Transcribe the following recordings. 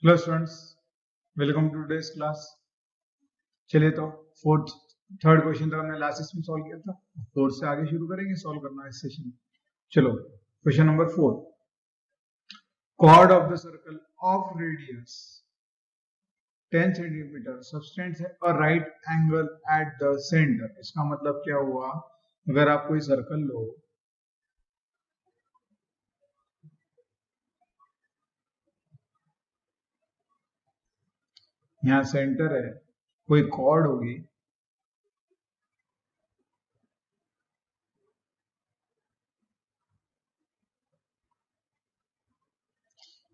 Hello students, welcome to today's class. चलिए तो third question तक हमने लास्ट सेशन में सॉल्व किया था। फोर्थ से आगे शुरू करेंगे सॉल्व करना इस सेशन में। चलो question number 4। Chord of the circle of radius 10 centimetre subtends है और right angle at the centre. इसका मतलब क्या हुआ, अगर आप कोई सर्कल लो, यहाँ सेंटर है, कोई कॉर्ड होगी,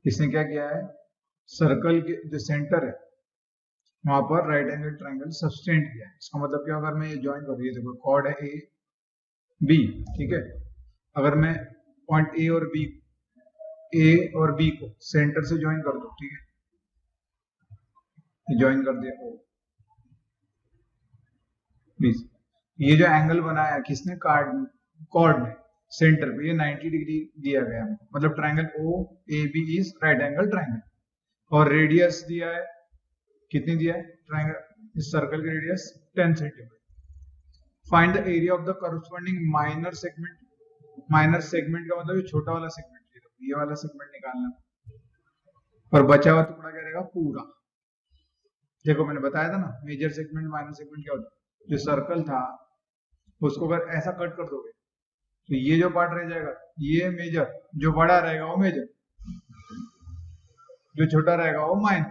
इसने क्या किया है, सर्कल के जो सेंटर है वहां पर राइट एंगल ट्रायंगल सब्सटेंड किया है। इसका मतलब क्या, अगर मैं ये ज्वाइन कर, ये देखो कॉर्ड है ए बी, ठीक है। अगर मैं पॉइंट ए और बी को सेंटर से ज्वाइन कर दो, ठीक है, ज्वाइन कर दिया ओ प्लीज। ये जो एंगल बनाया किसने, कॉर्ड ने, सेंटर पे ये 90 डिग्री दिया गया है, मतलब triangle O A B is right angle triangle. और रेडियस दिया है, कितनी दिया है ट्रायंगल, इस सर्कल की radius 10 centimetre. Find the area of the corresponding minor segment. Minor segment का मतलब ये छोटा वाला सेगमेंट, ये वाला सेगमेंट निकालना, और बचा हुआ टुकड़ा क्या रहेगा पूरा। देखो मैंने बताया था ना, मेजर सेगमेंट माइनर सेगमेंट क्या होता है। जो सर्कल था उसको अगर ऐसा कट कर दोगे तो ये जो पार्ट रह जाएगा ये मेजर, जो बड़ा रहेगा वो मेजर, जो छोटा रहेगा वो माइनर,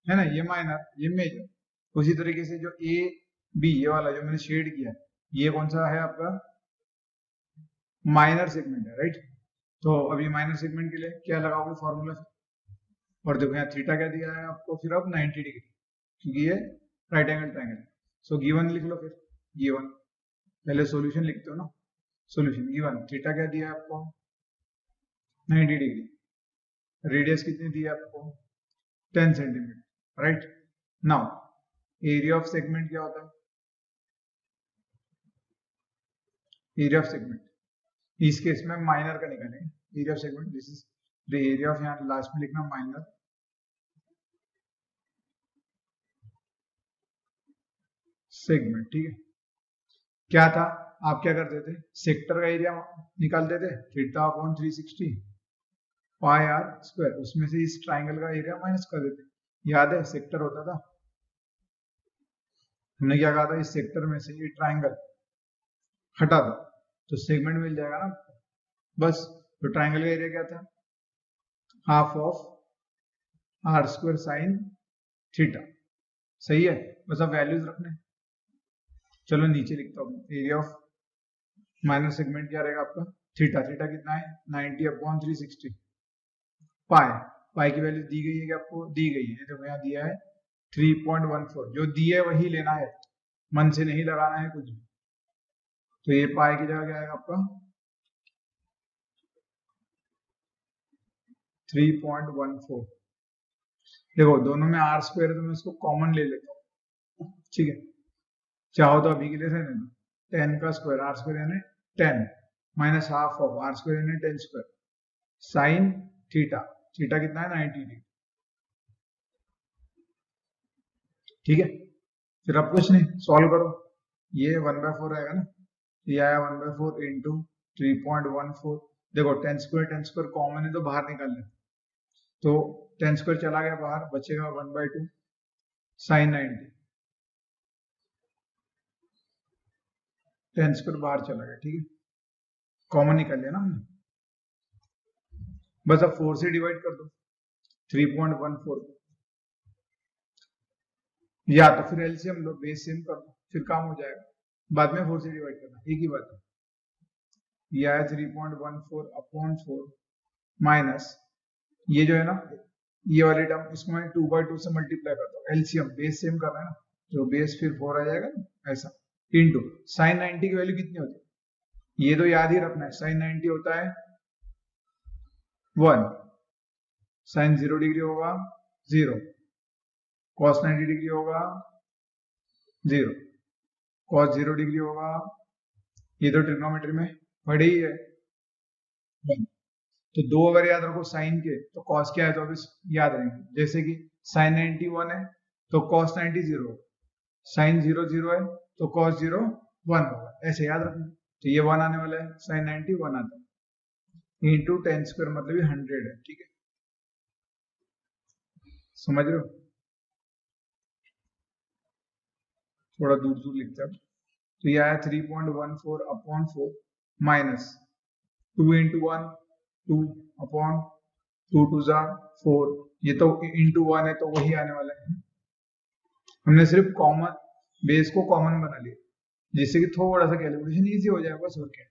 है ना, ये माइनर ये मेजर। उसी तरीके से जो ए बी ये वाला जो मैंने शेड किया, ये कौन सा है आपका, माइनर सेगमेंट है, राइट। तो अभी माइनर सेगमेंट के लिए क्या लगाओगे फॉर्मूला, और देखो यहाँ थीटा क्या दिया है आपको, फिर अब 90 डिग्री, क्योंकि ये right angle triangle. So given लिख लो, फिर गिवन पहले सॉल्यूशन लिखते हो ना, सॉल्यूशन गिवन थीटा क्या दिया है आपको 90 डिग्री, रेडियस कितनी दी है आपको 10 centimetre, right. Now area of segment क्या होता है, एरिया ऑफ सेगमेंट इस केस में माइनर का निकालेंगे। Area of segment this is the area of, यहाँ लास्ट में लिखना माइनर सेगमेंट, ठीक है। क्या था, आप क्या करते थे, सेक्टर का एरिया निकालते थे, theta upon 360 pi are square, उसमें से इस ट्राइंगल का एरिया माइनस कर देते। याद है सेक्टर होता था, हमने क्या कहा था, इस सेक्टर में से ये ट्राइंगल हटा दो तो सेगमेंट मिल जाएगा ना, बस। तो ट्राइंगल का एरिया क्या था, half of r square sine theta, सही है। बस अब वैल्यूज रखने, चलो नीचे लिखता हूँ, एरिया ऑफ माइनर सेगमेंट क्या रहेगा आपका, थीटा, थीटा कितना है 90 अपॉन 360 पाई, पाई की वैल्यू दी गई है कि आपको दी गई है, तो यहाँ दिया है 3.14, जो दिया है वही लेना है, मन से नहीं लगाना है कुछ भी। तो ये पाई की जगह क्या आएगा आपका 3.14। देखो दोनों में आर स्क्वायर है तो मैं इसको कॉमन ले लेता हूँ, ठीक है। चाहो तो अभी के लिए रहने दो, 10 का स्क्वायर आर स्क्वायर यानी 10 minus half of r square यानी 10 स्क्वायर साइन थीटा, थीटा कितना है 90 डिग्री, ठीक है। फिर अब कुछ नहीं, सॉल्व करो, ये 1/4 आएगा ना, ये आया 1/4 इंटू 3.14। देखो 10 स्क्वायर कॉमन है तो बाहर निकाल लें, तो 10 स्क्वायर चला गया बाहर, बचेगा 1/2 साइन 90, 10 स्क्वायर बाहर चला गया, ठीक है, कॉमन निकाल लिया ना हमने। बस अब 4 से डिवाइड कर दो 3.14, या तो फिर एलसीएम लो, बेस सेम कर दो, फिर काम हो जाएगा। बाद में 4 से डिवाइड करना, एक ही बात है। ये आया 3.14 अपॉन 4 माइनस, ये जो है ना ये वाली टर्म, इसको मैं 2/2 से मल्टीप्लाई करता हूँ, एलसीएम बेस सेम कर रहा है ना, तो बेस फिर 4 आ जाएगा ना, ऐसा इंटू साइन 90 की वैल्यू कितनी होती है, ये तो याद ही रखना है, साइन 90 होता है 1, साइन 0 डिग्री होगा 0, कॉस 90 डिग्री होगा 0, कॉस 0 डिग्री होगा, ये तो ट्रिग्नोमेट्री में पढ़े ही है 1। तो दो अगर याद रखो साइन के तो कॉस क्या है तो अभी याद रहेंगे, जैसे कि साइन 90 1 है तो कॉस 90 0 होगा, साइन 0 0 है तो कॉस 0 1 होगा, ऐसे याद रखना। तो ये 1 आने वाला है, साइन 90 1 आता है, इंटू टेन स्क्वायर मतलब ये 100 है, ठीक है, समझ रहे हो? थोड़ा दूर दूर लिखते हैं। तो ये आया 3.14 अपॉन 4 माइनस 2 इंटू 1 2 अपॉन 2 टू जा 4, ये तो इंटू 1 है तो वही आने वाला है। हमने सिर्फ कॉमन बेस को कॉमन बना लिया जिससे कि थोड़ा सा कैलकुलेशन इजी हो जाए, बस और क्या।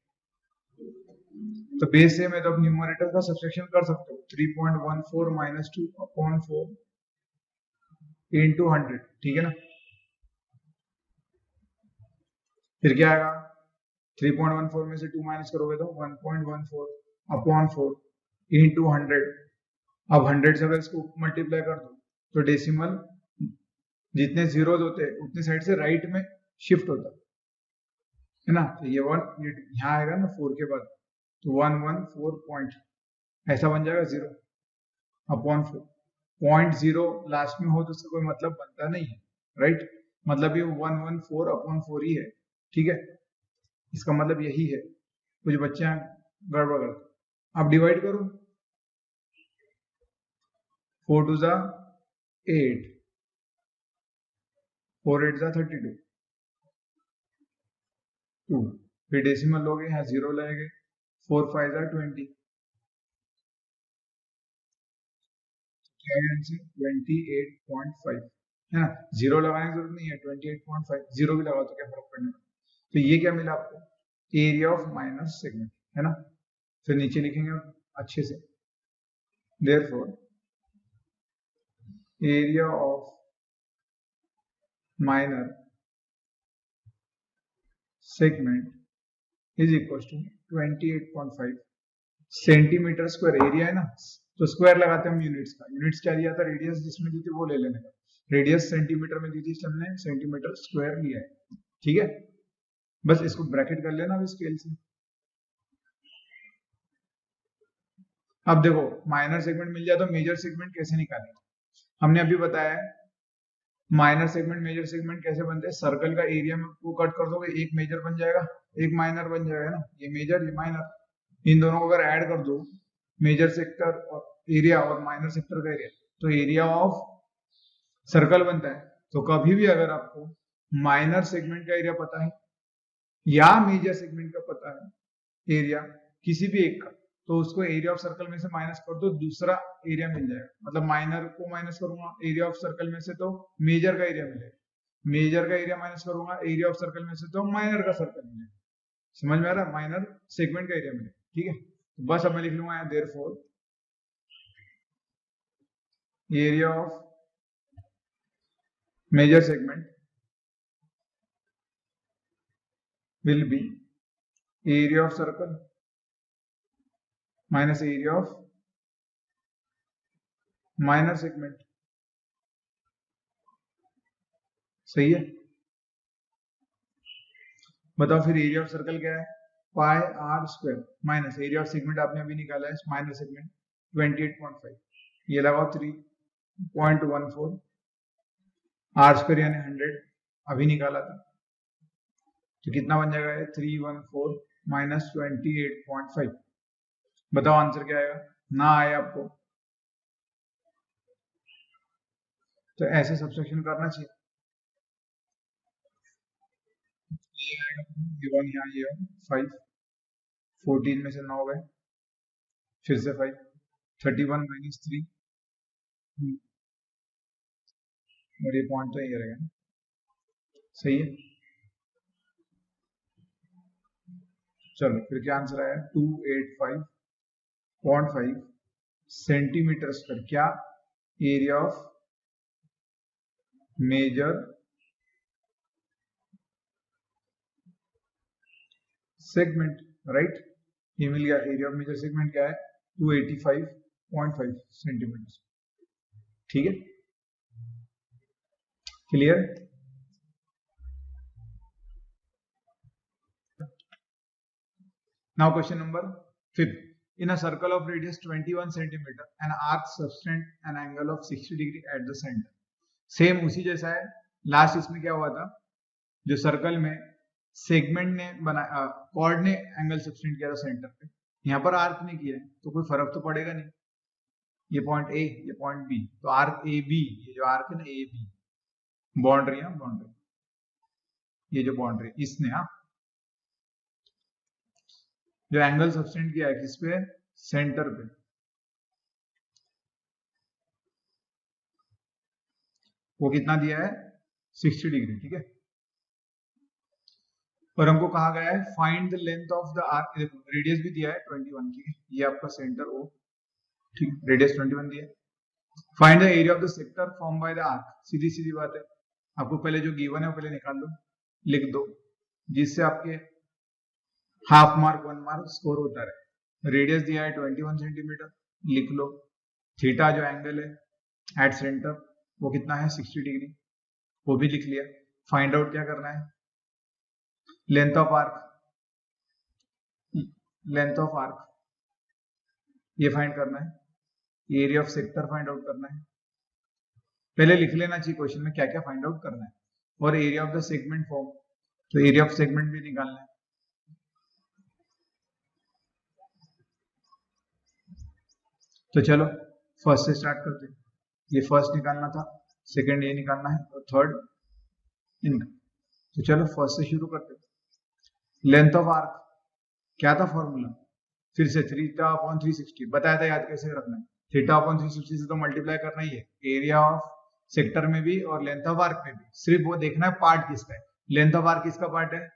तो बेस से मैं तो अब न्यूमरेटर का सब्सट्रैक्शन कर सकता हूँ, 3.14 माइनस 2 अपॉन 4 इंटू 100, ठीक है ना। फिर क्या आएगा, 3.14 में से 2 माइनस करोगे तो 1.14 अपॉन 4 इंटू 100। अब 100 से अगर इसको मल्टीप्लाई कर दो तो डेसिमल जितने जीरोज होते हैं उतनी साइड से राइट में शिफ्ट होता है ना। तो ये 1 यहाँ आएगा ना 4 के बाद, तो 114 पॉइंट ऐसा बन जाएगा 0 अपॉन 4। पॉइंट 0 लास्ट में हो तो उसका कोई मतलब बनता नहीं है, राइट। मतलब ये 114 अपॉन 4 ही है, ठीक है, इसका मतलब यही है। कुछ बच्चे गड़बड़ करते। अब डिवाइड करो, 4 टू जा 8, 4 8 जा 32 2, फिर डेसिमल लोगे यहाँ 0 लगेंगे, 4 5 जा 20, क्या है आंसर 28.5 है ना। 0 लगाने की जरूरत नहीं है, 28.5 0 भी लगाओ तो क्या फर्क पड़ने वाला। तो ये क्या मिला आपको, एरिया ऑफ माइनर सेगमेंट, है ना। फिर नीचे लिखेंगे अच्छे से, therefore area of minor segment is equal to 28.5 centimetre square. Area है ना तो स्क्वायर लगाते हैं हम यूनिट्स का, यूनिट्स क्या दिया था, रेडियस जिसमें दी थी वो ले लेने का, रेडियस सेंटीमीटर में दी थी हमने सेंटीमीटर स्क्वायर लिया है, ठीक है। बस इसको ब्रैकेट कर लेना अब स्केल से। अब देखो माइनर सेगमेंट मिल जाए तो मेजर सेगमेंट कैसे निकालें, हमने अभी बताया है माइनर सेगमेंट मेजर सेगमेंट कैसे बनते हैं। सर्कल का एरिया में को कट कर दोगे, एक मेजर बन जाएगा एक माइनर बन जाएगा ना, ये मेजर ये माइनर। इन दोनों को अगर ऐड कर दो, मेजर सेक्टर और एरिया और माइनर सेक्टर का एरिया, तो एरिया ऑफ सर्कल बनता है। तो कभी भी अगर आपको माइनर सेगमेंट का एरिया पता है या मेजर सेगमेंट का पता है एरिया किसी भी एक का, तो उसको एरिया ऑफ सर्कल में से माइनस कर दो, दूसरा एरिया मिल जाएगा। मतलब माइनर को माइनस करूंगा एरिया ऑफ सर्कल में से तो मेजर का एरिया मिलेगा, मेजर का एरिया माइनस करूंगा एरिया ऑफ सर्कल में से तो माइनर का सर्कल मिलेगा। समझ में आ रहा है, माइनर सेगमेंट का एरिया मिलेगा, ठीक है। तो बस अब मैं लिख लूंगा यहाँ therefore area of major segment will be area of circle minus area of minor segment, सही है। बताओ फिर एरिया ऑफ सर्कल क्या है, pi are square minus area of segment आपने अभी निकाला है माइनर सेगमेंट 28.5, ये लगाओ 3.14 आर स्क्वायर यानी 100 अभी निकाला था, तो कितना बन जाएगा ये 314 माइनस 28.5। बताओ आंसर क्या आएगा, ना आए आपको तो ऐसे सब्सट्रैक्शन करना चाहिए। ये आएगा ये 1 यहाँ ये 5, 14 में से 9 गए, फिर से 5, 31 माइनस 3 और ये पॉइंट तो यही रहेगा, सही है। चलो फिर क्या आंसर आया 285.5 सेंटीमीटर स्क्वायर, क्या area of major segment, right. ये मिल गया, एरिया ऑफ मेजर सेगमेंट क्या है 285.5 सेंटीमीटर, ठीक है, clear. Now question number 5, in a circle of radius 21 centimeter an arc subtends an angle of 60 degree at the center. Same उसी जैसा है. लास्ट इसमें क्या हुआ था, जो सर्कल में सेगमेंट ने बनाया, कॉर्ड ने एंगल सब्सटेंड किया था सेंटर पे, यहाँ पर आर्क ने किया है, तो कोई फर्क तो पड़ेगा नहीं. ये पॉइंट ए, ये पॉइंट बी, तो आर्क ए बी, ये जो आर्क है ना ए बी, बाउंड्री है, बाउंड्री, ये जो बाउंड्री इसने जो एंगल सब्सटेंड किया है किस पे, सेंटर पे, वो कितना दिया है, 60 डिग्री. ठीक है. और हमको कहा गया है find the length of the arc. देखो रेडियस भी दिया है 21 की, ये आपका सेंटर ओ, ठीक, रेडियस 21 दिया है. Find the area of the sector form by the arc. सीधी सीधी बात है, आपको पहले जो गिवन है वो पहले निकाल लो, लिख दो, जिससे आपके हाफ मार्क 1 मार्क स्कोर होता रहे. रेडियस दिया है 21 सेंटीमीटर, लिख लो. थीटा जो एंगल है एट सेंटर वो कितना है, 60 डिग्री, वो भी लिख लिया. फाइंड आउट क्या करना है, length of arc, length of arc ये फाइंड करना है. Area of sector find out करना है. पहले लिख लेना चाहिए क्वेश्चन में क्या क्या फाइंड आउट करना है. और area of the segment form, तो एरिया ऑफ सेगमेंट भी निकालना है. तो चलो फर्स्ट से स्टार्ट करते हैं. ये फर्स्ट निकालना था, सेकंड ये निकालना है, और थर्ड इनका. तो चलो फर्स्ट से शुरू करते हैं. लेंथ ऑफ आर्क क्या था फॉर्मूला, फिर से थीटा अपॉन 360 बताया था, याद कैसे रखना है. थीटा अपॉन 360 से तो मल्टीप्लाई करना ही है, एरिया ऑफ सेक्टर में भी और लेंथ ऑफ आर्क में भी. सिर्फ वो देखना है पार्ट किसका है. लेंथ ऑफ आर्क किसका पार्ट है,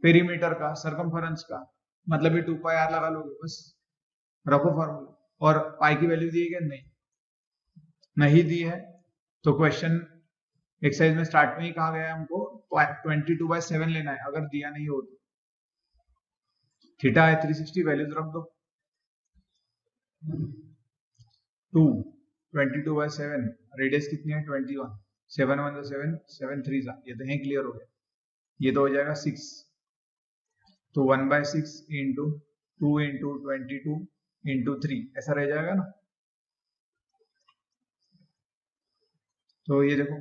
पेरीमीटर का, सरकमफेरेंस का, मतलब ये 2 पाई आर लगा लोगे बस, रखो फॉर्मूला. और पाई की वैल्यू दी है, नहीं दी है, तो क्वेश्चन एक्सरसाइज में स्टार्ट में ही कहा गया है हमको 22/7 लेना है, अगर दिया नहीं हो तो. थीटा है 360, वैल्यूज रख दो. 2 22/7, रेडियस कितनी है 21, 7 1 7 7 3 ये तो है, क्लियर हो गया. ये तो हो जाएगा 6, तो 1/6 इंटू 2 इंटू 22 इंटू 3 ऐसा रह जाएगा ना. तो ये देखो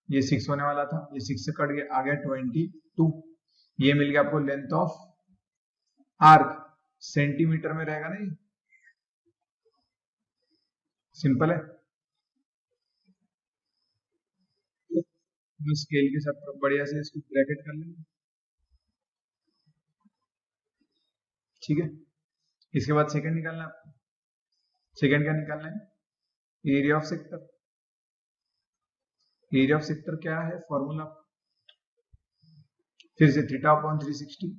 ये 6 होने वाला था, ये 6 से कट गया, आ गया 22. ये मिल गया आपको लेंथ ऑफ आर्क, सेंटीमीटर में रहेगा ना, ये सिंपल है. स्केल के साथ बढ़िया से इसको ब्रैकेट कर लेंगे. ठीक है. इसके बाद सेकंड निकालना है. सेकंड क्या निकालना है, area of sector. Area of sector क्या है फॉर्मूला, फिर से थीटा अपॉन 360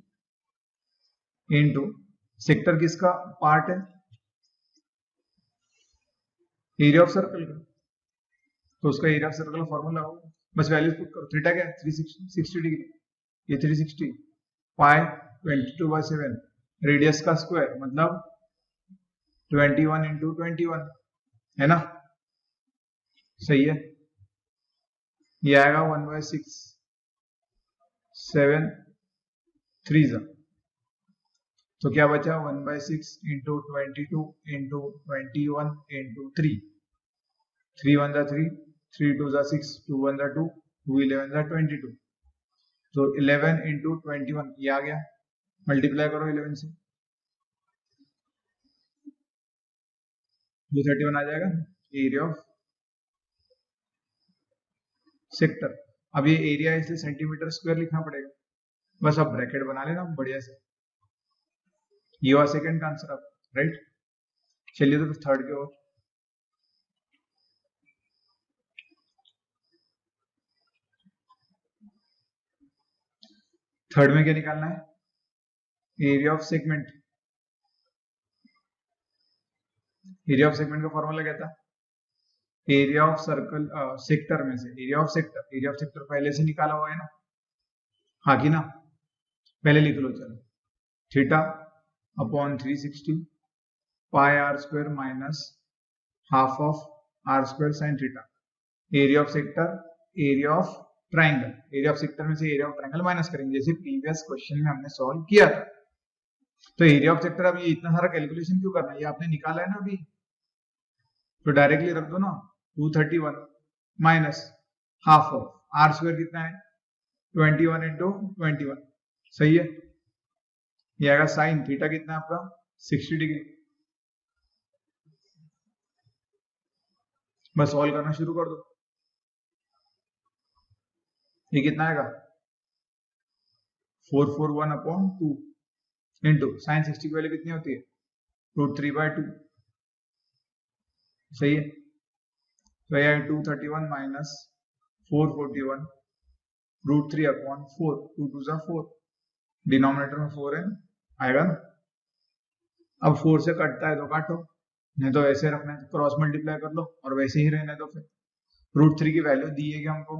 इंटू सेक्टर किसका पार्ट है, एरिया ऑफ सर्कल का, तो उसका एरिया ऑफ सर्कल का फॉर्मूला होगा. बस वैल्यू पुट करो. थीटा क्या है 360 डिग्री, ये 360, पाई 22/7, रेडियस का स्क्वायर मतलब 21 इंटू 21 है ना, सही है. ये आएगा 1/6, 7 3 तो क्या बचा 1/6 इंटू 22 इंटू 21 इंटू 3, 3 1 3, 3 2 6, 2 1 2, 2 11 22, तो 11 इंटू 21 ये आ गया. मल्टीप्लाई करो 11 से, ये 31 आ जाएगा. Area of sector. अब ये एरिया इसलिए सेंटीमीटर स्क्वायर लिखना पड़ेगा, बस अब ब्रैकेट बना लेना बढ़िया से. ये हुआ सेकंड का आंसर अब, राइट. चलिए तो थर्ड के ओर. थर्ड में क्या निकालना है, area of segment. Area of segment का फॉर्मूला क्या था, एरिया ऑफ सर्कल सेक्टर में से, एरिया ऑफ सेक्टर पहले से निकाला हुआ है ना, हाँ कि ना, पहले लिख लो. चलो theta upon 360 pi are square minus half of r square sine theta. Area of sector, area of triangle, area of sector में से एरिया ऑफ ट्राइंगल माइनस करेंगे, जैसे प्रीवियस क्वेश्चन में हमने सॉल्व किया था. तो एरिया ऑफ सेक्टर अब ये इतना सारा कैलकुलेशन क्यों करना है, ये आपने निकाला है ना अभी, तो डायरेक्टली रख दो ना, 231 minus half of r square कितना है 21 इंटू 21, सही है। ये आएगा साइन थीटा कितना है आपका 60 डिग्री। बस सॉल्व करना शुरू कर दो। ये कितना आएगा 441 अपॉन 2 इंटू साइन 60 की वैल्यू कितनी होती है √3/2, सही है। तो यह 231 माइनस 441 √3 अपॉन 4, 2 2 जा 4, डिनोमिनेटर में 4 है आएगा ना। अब 4 से कटता है तो काटो, नहीं तो ऐसे रखना है क्रॉस मल्टीप्लाई कर लो और वैसे ही रहना है। तो फिर √3 की वैल्यू दी है क्या हमको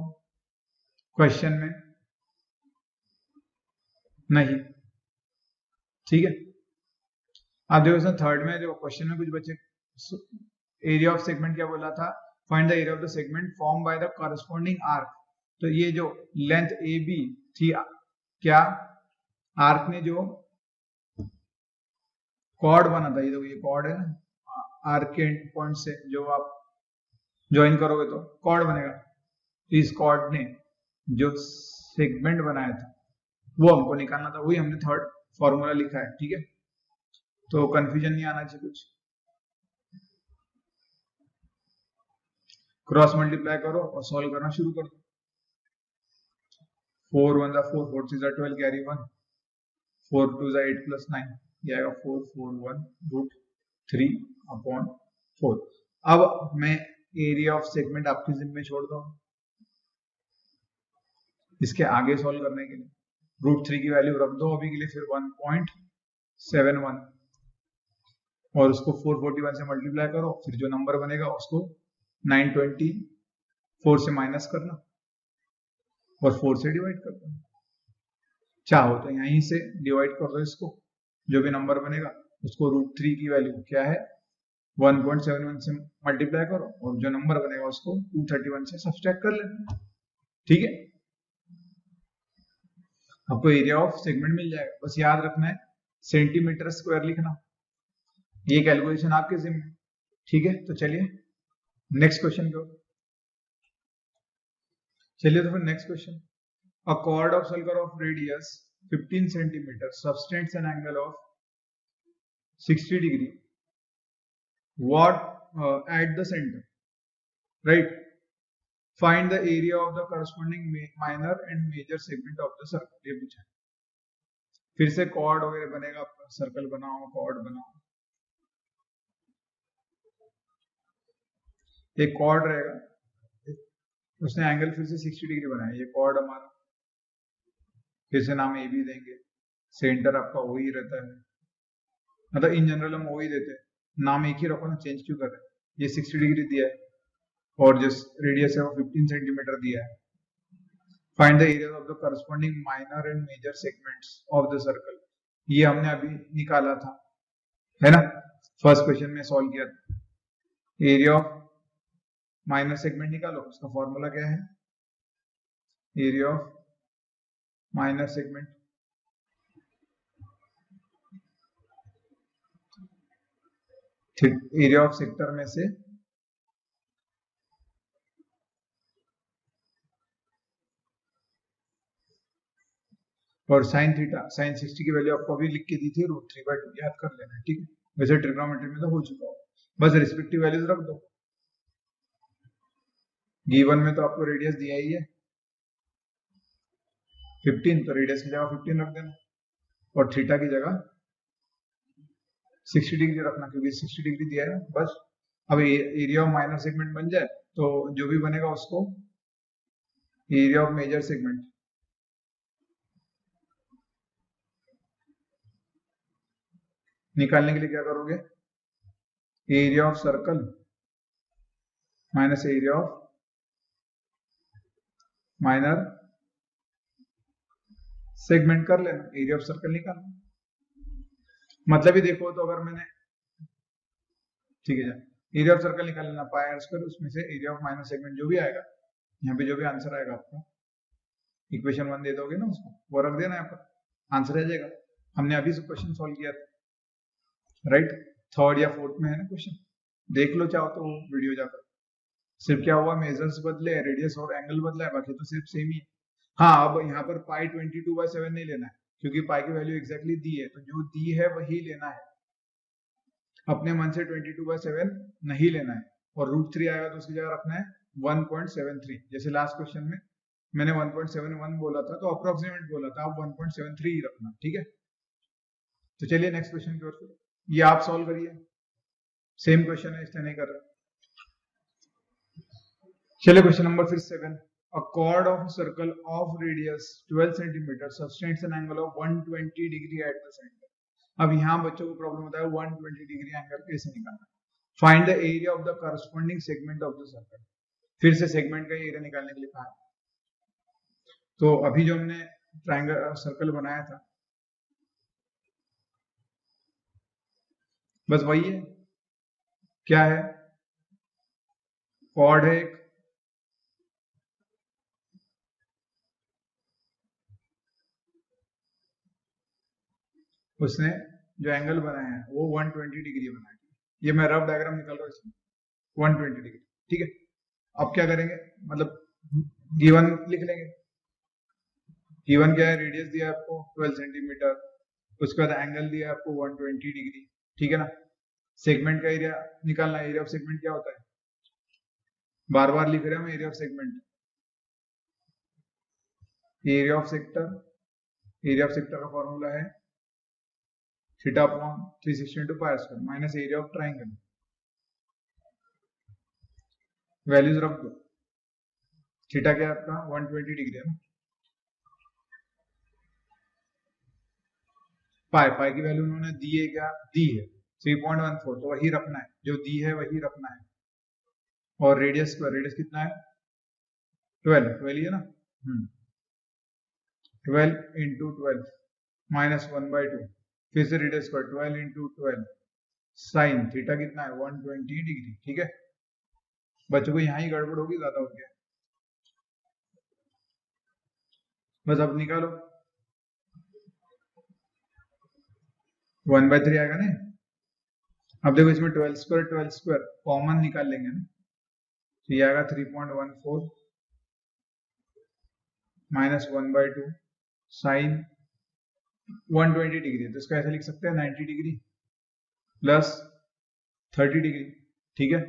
क्वेश्चन में, नहीं, ठीक है। अब देखो इसमें थर्ड में जो क्वेश्चन में कुछ बच्चे एरिया ऑफ सेगमेंट क्या बोला था, find the area of the segment form by the corresponding arc. तो ये जो लेंथ ए बी थी, क्या आर्क ने जो कॉर्ड बना था, ये देखो ये कॉर्ड है ना, आर्क के एंड पॉइंट से जो आप ज्वाइन करोगे तो कॉर्ड बनेगा। इस कॉर्ड ने जो सेगमेंट बनाया था वो हमको निकालना था, वही हमने थर्ड फॉर्मूला लिखा है, ठीक है। तो कंफ्यूजन नहीं आना चाहिए कुछ। क्रॉस मल्टीप्लाई करो और सॉल्व करना शुरू कर दो। 4 1 4, 4 3 12 कैरी 1, 4 2 8 प्लस 9, ये आएगा 441 √3 अपॉन 4। अब मैं एरिया ऑफ सेगमेंट आपके जिम्मे छोड़ दो इसके आगे सॉल्व करने के लिए। √3 की वैल्यू रख दो अभी के लिए, फिर 1.71 और उसको 441 से मल्टीप्लाई करो, फिर जो नंबर बनेगा उसको 924 से माइनस करना और 4 से डिवाइड कर दो। चाहो तो यहीं से डिवाइड कर दो इसको, जो भी नंबर बनेगा उसको √3 की वैल्यू क्या है 1.71 से मल्टीप्लाई करो और जो नंबर बनेगा उसको 231 से सब्सट्रैक्ट कर लेना, ठीक है। आपको एरिया ऑफ सेगमेंट मिल जाएगा। बस याद रखना है सेंटीमीटर स्क्वायर लिखना, ये कैलकुलेशन आपके जिम्मे, ठीक है। तो चलिए नेक्स्ट क्वेश्चन की ओर चलिए। तो फिर next question, a chord of circle of radius 15 centimeter subtends an angle of 60 degree what at the center, right? Find the area of the corresponding minor and major segment of the circle, ये पूछा। फिर से cord वगैरह बनेगा आपका, circle बनाओ cord बनाओ, एक कॉर्ड रहेगा, उसने एंगल फिर से 60 डिग्री बनाया, ये कॉर्ड हमारा, फिर से नाम ए बी देंगे, सेंटर आपका वही रहता है, मतलब इन जनरल हम वही देते हैं, नाम एक ही रखो ना, चेंज क्यों कर रहे हैं। ये 60 डिग्री दिया है और जिस रेडियस है वो 15 सेंटीमीटर दिया है। Find the area of the corresponding minor and major segments of the circle, ये हमने अभी निकाला था, है ना, फर्स्ट क्वेश्चन में सॉल्व किया था। एरिया ऑफ माइनर सेगमेंट निकालो, उसका फॉर्मूला क्या है, area of minor segment area of sector में से और साइन थीटा, साइन 60 की वैल्यू आपको अभी लिख के दी थी √3/2, याद कर लेना, ठीक है। वैसे ट्रिग्नोमेट्री में तो हो चुका हो, बस रिस्पेक्टिव वैल्यूज रख दो। गिवन में तो आपको रेडियस दिया ही है 15, तो रेडियस की जगह 15 रख देना और थीटा की जगह 60 डिग्री रखना, क्योंकि 60 डिग्री दिया है बस। अब एरिया ऑफ माइनर सेगमेंट बन जाए तो जो भी बनेगा उसको एरिया ऑफ मेजर सेगमेंट निकालने के लिए क्या करोगे, area of circle minus area of minor segment कर लेना, एरिया ऑफ सर्कल निकालना। मतलब ही देखो तो अगर मैंने, ठीक है, एरिया ऑफ सर्कल निकाल लेना पाई आर स्क्वायर, उसमें से एरिया ऑफ माइनर सेगमेंट जो भी आएगा, यहाँ पे जो भी आंसर आएगा आपका, इक्वेशन 1 दे दोगे ना उसको, वो रख देना, आपका आंसर आ जाएगा। हमने अभी से क्वेश्चन सॉल्व किया था, राइट? थर्ड या फोर्थ में है ना क्वेश्चन, देख लो चाहो तो वीडियो जाकर। सिर्फ क्या हुआ, मेजर्स बदले, रेडियस और एंगल बदला है, बाकी तो सिर्फ सेम ही है। हाँ, अब यहाँ पर पाई 22/7 नहीं लेना है, क्योंकि पाई की वैल्यू एग्जैक्टली दी है, तो जो दी है वही लेना है। अपने मन से 22/7 नहीं लेना है, और √3 आएगा तो उसकी जगह रखना है 1.73। जैसे लास्ट क्वेश्चन में मैंने 1.71 बोला था, तो अप्रोक्सीमेट बोला था, अब 1.73 ही रखना, ठीक है? तो चलिए नेक्स्ट क्वेश्चन की ओर, ये आप सॉल्व करिए, सेम क्वेश्चन है, इसलिए नहीं कर रहा। चलिए क्वेश्चन नंबर फिर 7। A chord of a circle of radius 12 cm sustains an angle of 120 degree at the center. अब यहाँ बच्चों को प्रॉब्लम होता है 120 डिग्री एंगल कैसे निकालना। Find the area of the corresponding segment of the circle. फिर से सेगमेंट का एरिया निकालने के लिए कहा। तो अभी जो हमने ट्रायंगल सर्कल बनाया था, बस वही है। क्या है? कॉर्ड है एक, उसने जो एंगल बनाया है वो 120 डिग्री बनाया है। ये मैं रफ डायग्राम निकाल रहा हूँ इसमें, 120 डिग्री, ठीक है? अब क्या करेंगे, मतलब गिवन लिख लेंगे। गिवन क्या है, रेडियस दिया है आपको 12 सेंटीमीटर, उसके बाद एंगल दिया है आपको 120 डिग्री, ठीक है ना? सेगमेंट का एरिया निकालना है। एरिया ऑफ सेगमेंट क्या होता है, बार बार लिख रहे हैं हम area of segment. Area of sector, area of sector का फॉर्मूला है theta upon 360 pi square minus area of triangle. Values रख दो। थीटा क्या है आपका 120 डिग्री है ना, पाई, पाई की वैल्यू उन्होंने दी है, क्या दी है 3.14, तो वही रखना है, जो दी है वही रखना है। और रेडियस का, रेडियस कितना है 12, 12 ही है ना, 12 इंटू 12 माइनस 1/2, फिर से रेडियस का 12 इंटू 12 साइन थीटा कितना है 120 डिग्री, ठीक है? बच्चों को यहाँ ही गड़बड़ होगी, ज्यादा हो गया, बस अब निकालो। 1/3 आएगा ना। अब देखो इसमें 12 स्क्वायर कॉमन निकाल लेंगे ना, तो ये आएगा 3.14 माइनस 1/2 साइन 120 डिग्री, तो इसका ऐसा लिख सकते हैं 90 डिग्री प्लस 30 डिग्री, ठीक है?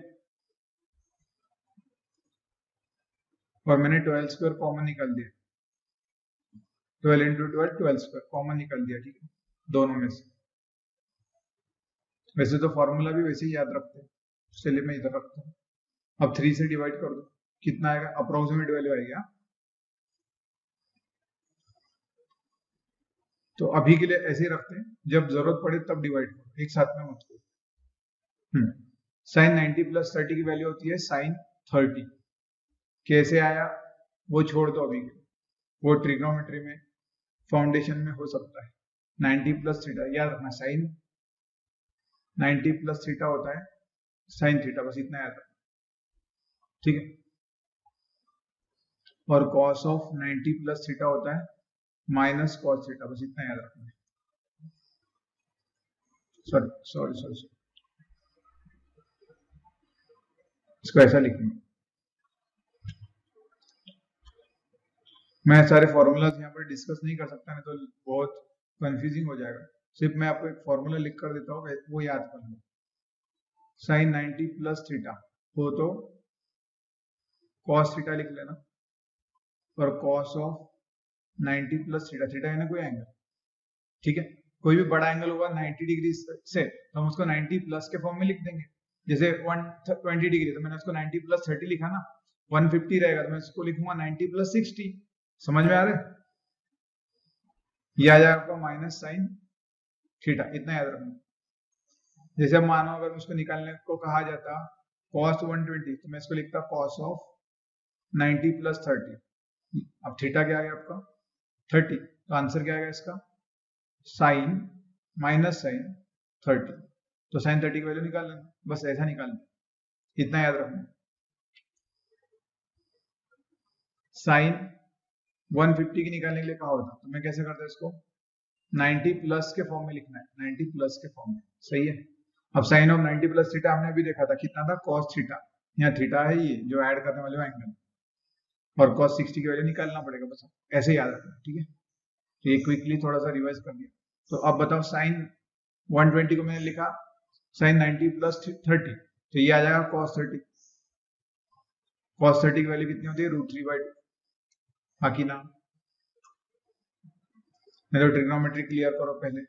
और मैंने 12 स्क्वायर कॉमन निकाल दिया, 12 इंटू 12 12 स्क्वायर कॉमन निकाल दिया, ठीक है, दोनों में से। वैसे तो फॉर्मूला भी वैसे ही याद रखते हैं, चलिए मैं इधर रखता हूँ। अब 3 से डिवाइड कर दो, कितना आएगा, अप्रोक्सीमेट वैल्यू आएगी। तो अभी के लिए ऐसे ही रखते हैं, जब जरूरत पड़े तब डिवाइड करो, एक साथ में मत करो। साइन 90 प्लस 30 की वैल्यू होती है साइन 30। कैसे आया वो छोड़ दो अभी, वो ट्रिग्नोमेट्री में फाउंडेशन में हो सकता है। 90 प्लस थीटा याद रखना, साइन 90 प्लस थीटा होता है साइन थीटा, बस इतना याद रखना, ठीक है? और कॉस ऑफ 90 प्लस थीटा होता है माइनस कॉस थीटा, बस इतना याद रखना है। सॉरी सॉरी सॉरी सॉरी, इसको ऐसा लिखेंगे। मैं सारे फॉर्मूलाज यहाँ पर डिस्कस नहीं कर सकता, नहीं तो बहुत कंफ्यूजिंग हो जाएगा। सिर्फ मैं आपको एक फॉर्मूला लिख कर देता हूँ, वो याद कर लो। साइन 90 प्लस थीटा हो तो कॉस थीटा लिख लेना, और cos of 90 plus theta, theta है ना कोई एंगल, ठीक है? कोई भी बड़ा एंगल होगा 90 डिग्री से, तो हम उसको 90 प्लस के फॉर्म में लिख देंगे। जैसे 120 डिग्री, तो मैंने उसको 90 प्लस 30 लिखा ना। 150 रहेगा तो मैं इसको लिखूंगा 90 प्लस 60। समझ में आ रहा है? ये आ जाएगा आपका माइनस साइन थीटा, इतना याद रखना। जैसे अब मानो अगर मुझको निकालने को कहा जाता cos 120, तो मैं इसको लिखता cos ऑफ 90 प्लस 30। अब थीटा क्या आ गया आपका 30, तो आंसर क्या आएगा इसका साइन माइनस साइन 30। तो साइन 30 की वैल्यू निकाल लेना, बस ऐसा निकालना, इतना याद रखना। साइन 150 की निकालने के लिए कहा होता, तो मैं कैसे करता इसको, 90 प्लस के फॉर्म में लिखना है, 90 प्लस के फॉर्म में, सही है। अब साइन ऑफ 90 प्लस थीटा हमने अभी देखा था, कितना था, cos थीटा, यहाँ थीटा है ये जो ऐड करने वाले एंगल, और cos 60 की वैल्यू निकालना पड़ेगा, बस ऐसे याद रखना, ठीक है। तो ये क्विकली थोड़ा सा रिवाइज कर दिया। तो अब बताओ साइन 120 को मैंने लिखा साइन 90 प्लस 30, तो ये आ जाएगा cos 30। cos 30 की वैल्यू कितनी होती है, √3/2, बाकी ना। तो ट्रिग्नोमेट्री क्लियर करो पहले,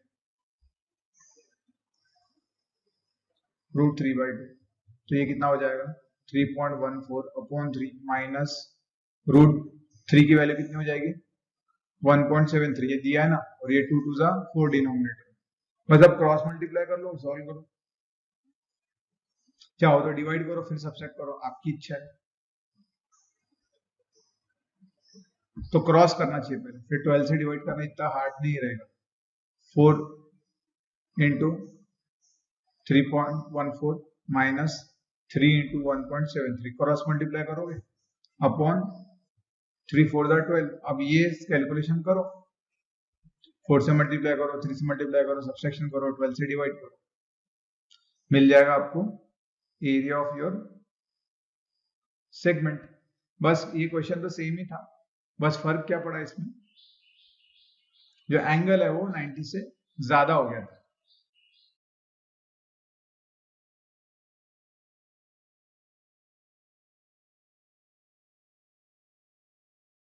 √3/2, तो ये कितना हो जाएगा 3.14/3 माइनस √3 की वैल्यू कितनी हो जाएगी 1.73, ये दिया है ना, और ये 2 2 4 डिनोमिनेटर, मतलब क्रॉस मल्टीप्लाई कर लो, सॉल्व करो, चाहो तो डिवाइड करो फिर सबट्रैक्ट करो, आपकी इच्छा है। तो क्रॉस करना चाहिए पहले, फिर 12 से डिवाइड करना इतना हार्ड नहीं रहेगा। 4 into 3.14 minus 3 into 1.73, cross multiply करोगे अपॉन 3 4 12। अब ये कैलकुलेशन करो, 4 से मल्टीप्लाई करो, 3 से मल्टीप्लाई करो, सब्सट्रैक्शन करो, 12 से डिवाइड करो, मिल जाएगा आपको एरिया ऑफ योर सेगमेंट। बस ये क्वेश्चन तो सेम ही था, बस फर्क क्या पड़ा इसमें, जो एंगल है वो 90 से ज्यादा हो गया था,